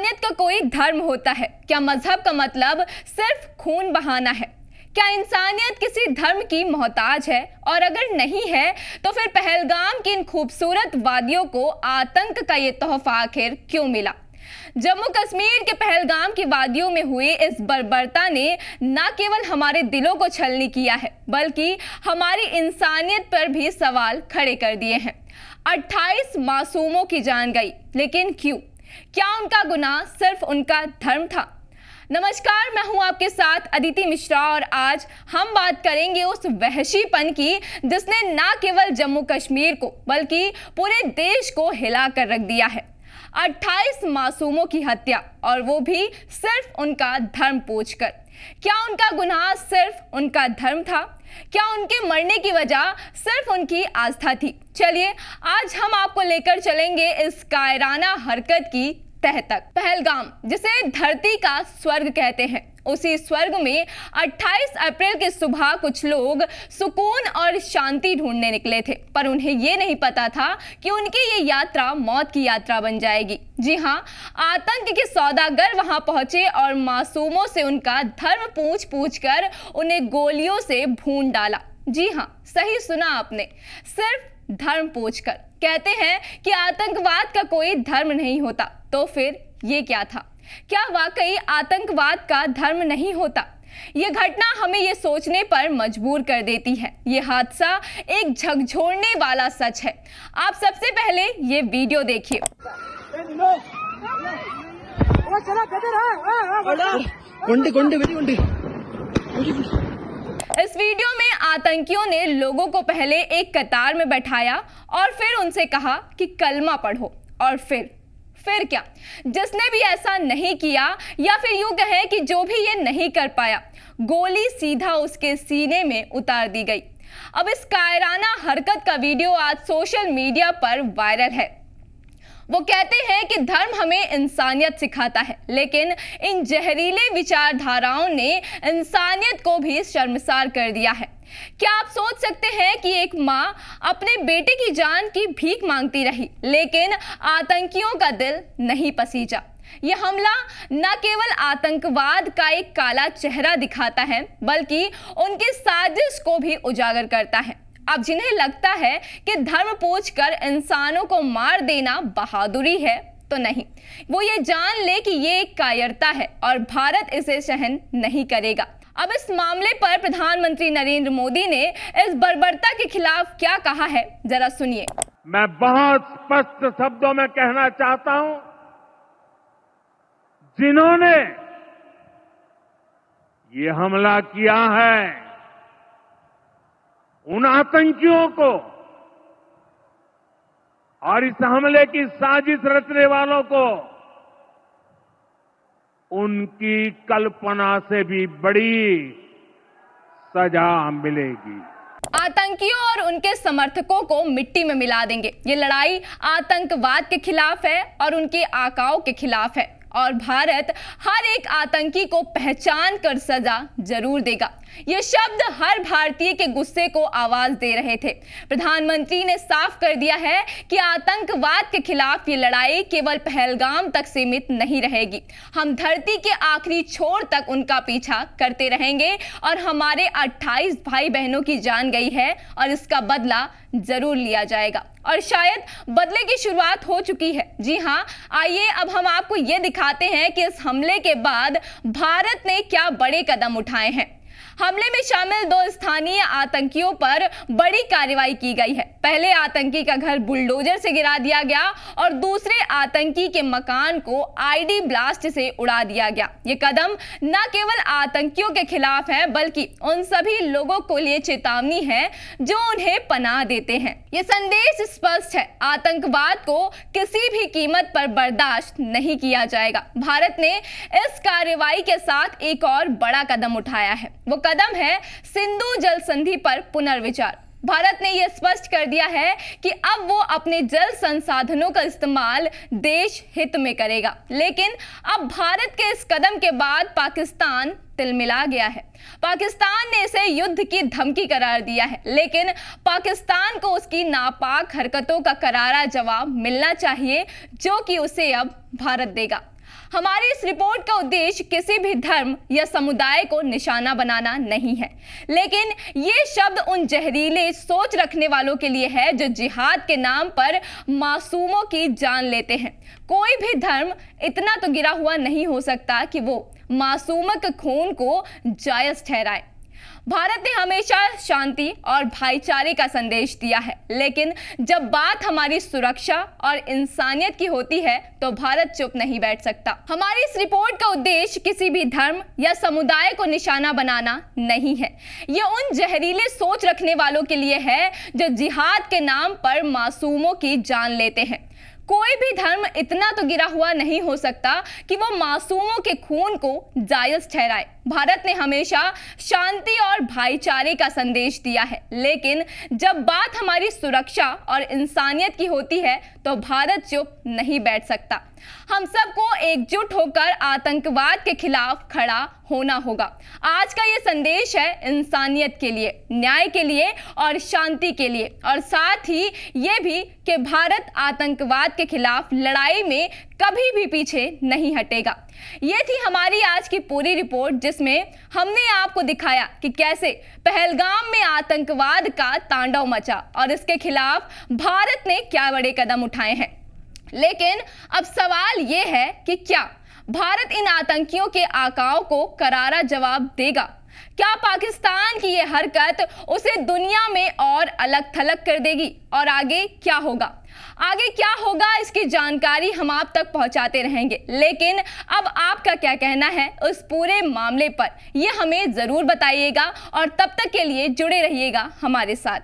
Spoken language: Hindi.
इंसानियत का कोई धर्म होता है? क्या मजहब का मतलब सिर्फ खून बहाना है? क्या इंसानियत किसी धर्म की मोहताज है? और अगर नहीं है तो फिर पहलगाम की इन खूबसूरत वादियों को आतंक का ये तोहफा आखिर क्यों मिला? जम्मू कश्मीर के पहलगाम की वादियों में हुई इस बर्बरता ने न केवल हमारे दिलों को छलनी किया है, बल्कि हमारी इंसानियत पर भी सवाल खड़े कर दिए हैं। 28 मासूमों की जान गई, लेकिन क्यों? क्या उनका गुनाह सिर्फ उनका धर्म था? नमस्कार, मैं हूं आपके साथ अदिति मिश्रा और आज हम बात करेंगे उस वहशीपन की जिसने न केवल जम्मू कश्मीर को बल्कि पूरे देश को हिला कर रख दिया है। 28 मासूमों की हत्या, और वो भी सिर्फ उनका धर्म पूछकर। क्या उनका गुनाह सिर्फ उनका धर्म था? क्या उनके मरने की वजह सिर्फ उनकी आस्था थी? चलिए आज हम आपको लेकर चलेंगे इस कायराना हरकत की तह तक। पहलगाम, जिसे धरती का स्वर्ग कहते हैं, उसी स्वर्ग में 28 अप्रैल की सुबह कुछ लोग सुकून और शांति ढूंढने निकले थे, पर उन्हें ये नहीं पता था कि उनकी ये यात्रा मौत की यात्रा बन जाएगी। जी हाँ, आतंक के सौदागर वहां पहुंचे और मासूमों से उनका धर्म पूछ कर उन्हें गोलियों से भून डाला। जी हाँ, सही सुना आपने, सिर्फ धर्म पूछकर। कहते हैं कि आतंकवाद का कोई धर्म नहीं होता, तो फिर ये क्या था? क्या वाकई आतंकवाद का धर्म नहीं होता? ये घटना हमें ये सोचने पर मजबूर कर देती है। ये हादसा एक झकझोरने वाला सच है। आप सबसे पहले ये वीडियो देखिए। इस वीडियो में आतंकियों ने लोगों को पहले एक कतार में बैठाया और फिर उनसे कहा कि कलमा पढ़ो, और फिर क्या? जिसने भी ऐसा नहीं किया, या फिर यूं कहें कि जो भी ये नहीं कर पाया, गोली सीधा उसके सीने में उतार दी गई। अब इस कायराना हरकत का वीडियो आज सोशल मीडिया पर वायरल है। वो कहते हैं कि धर्म हमें इंसानियत सिखाता है, लेकिन इन जहरीले विचारधाराओं ने इंसानियत को भी शर्मसार कर दिया है। क्या आप सोच सकते हैं कि एक माँ अपने बेटे की जान की भीख मांगती रही, लेकिन आतंकियों का दिल नहीं पसीजा? यह हमला न केवल आतंकवाद का एक काला चेहरा दिखाता है, बल्कि उनकी साजिश को भी उजागर करता है। अब जिन्हें लगता है कि धर्म पूछकर इंसानों को मार देना बहादुरी है, तो नहीं, वो ये जान ले कि ये एक कायरता है और भारत इसे सहन नहीं करेगा। अब इस मामले पर प्रधानमंत्री नरेंद्र मोदी ने इस बर्बरता के खिलाफ क्या कहा है, जरा सुनिए। मैं बहुत स्पष्ट शब्दों में कहना चाहता हूं, जिन्होंने ये हमला किया है, उन आतंकियों को और इस हमले की साजिश रचने वालों को उनकी कल्पना से भी बड़ी सजा मिलेगी। आतंकियों और उनके समर्थकों को मिट्टी में मिला देंगे। ये लड़ाई आतंकवाद के खिलाफ है और उनके आकाओं के खिलाफ है, और भारत हर एक आतंकी को पहचान कर सजा जरूर देगा। ये शब्द हर भारतीय के गुस्से को आवाज दे रहे थे। प्रधानमंत्री ने साफ कर दिया है कि आतंकवाद के खिलाफ ये लड़ाई केवल पहलगाम तक सीमित नहीं रहेगी। हम धरती के आखिरी छोर तक उनका पीछा करते रहेंगे, और हमारे 28 भाई बहनों की जान गई है और इसका बदला जरूर लिया जाएगा, और शायद बदले की शुरुआत हो चुकी है। जी हाँ, आइए अब हम आपको ये दिखाते हैं कि इस हमले के बाद भारत ने क्या बड़े कदम उठाए हैं। हमले में शामिल 2 स्थानीय आतंकियों पर बड़ी कार्रवाई की गई है। पहले आतंकी का घर बुलडोजर से गिरा दिया गया और दूसरे आतंकी के मकान को आईडी ब्लास्ट से उड़ा दिया गया। ये कदम न केवल आतंकियों के खिलाफ है, बल्कि उन सभी लोगों को लिए चेतावनी है जो उन्हें पनाह देते हैं। ये संदेश स्पष्ट है, आतंकवाद को किसी भी कीमत पर बर्दाश्त नहीं किया जाएगा। भारत ने इस कार्रवाई के साथ एक और बड़ा कदम उठाया है। वो कदम है सिंधु जल संधि पर पुनर्विचार। भारत ने यह स्पष्ट कर दिया है कि अब वो अपने जल संसाधनों का इस्तेमाल देश हित में करेगा, लेकिन अब भारत के इस कदम के बाद पाकिस्तान तिलमिला गया है। पाकिस्तान ने इसे युद्ध की धमकी करार दिया है, लेकिन पाकिस्तान को उसकी नापाक हरकतों का करारा जवाब मिलना चाहिए, जो कि उसे अब भारत देगा। हमारी इस रिपोर्ट का उद्देश्य किसी भी धर्म या समुदाय को निशाना बनाना नहीं है, लेकिन ये शब्द उन जहरीले सोच रखने वालों के लिए है जो जिहाद के नाम पर मासूमों की जान लेते हैं। कोई भी धर्म इतना तो गिरा हुआ नहीं हो सकता कि वो मासूमों के खून को जायज ठहराए। भारत ने हमेशा शांति और भाईचारे का संदेश दिया है, लेकिन जब बात हमारी सुरक्षा और इंसानियत की होती है तो भारत चुप नहीं बैठ सकता। हमारी इस रिपोर्ट का उद्देश्य किसी भी धर्म या समुदाय को निशाना बनाना नहीं है। ये उन जहरीले सोच रखने वालों के लिए है जो जिहाद के नाम पर मासूमों की जान लेते हैं। कोई भी धर्म इतना तो गिरा हुआ नहीं हो सकता कि वो मासूमों के खून को जायज ठहराए। भारत ने हमेशा शांति और भाईचारे का संदेश दिया है, लेकिन जब बात हमारी सुरक्षा और इंसानियत की होती है तो भारत चुप नहीं बैठ सकता। हम सबको एकजुट होकर आतंकवाद के खिलाफ खड़ा होना होगा। आज का ये संदेश है इंसानियत के लिए, न्याय के लिए और शांति के लिए, और साथ ही ये भी कि भारत आतंकवाद के खिलाफ लड़ाई में कभी भी पीछे नहीं हटेगा। ये थी हमारी आज की पूरी रिपोर्ट, जिसमें हमने आपको दिखाया कि कैसे पहलगाम में आतंकवाद का तांडव मचा और इसके खिलाफ भारत ने क्या बड़े कदम उठाए हैं। लेकिन अब सवाल ये है कि क्या भारत इन आतंकियों के आकाओं को करारा जवाब देगा? क्या पाकिस्तान की ये हरकत उसे दुनिया में और अलग थलग कर देगी? और आगे क्या होगा? आगे क्या होगा इसकी जानकारी हम आप तक पहुंचाते रहेंगे, लेकिन अब आपका क्या कहना है उस पूरे मामले पर, ये हमें जरूर बताइएगा और तब तक के लिए जुड़े रहिएगा हमारे साथ।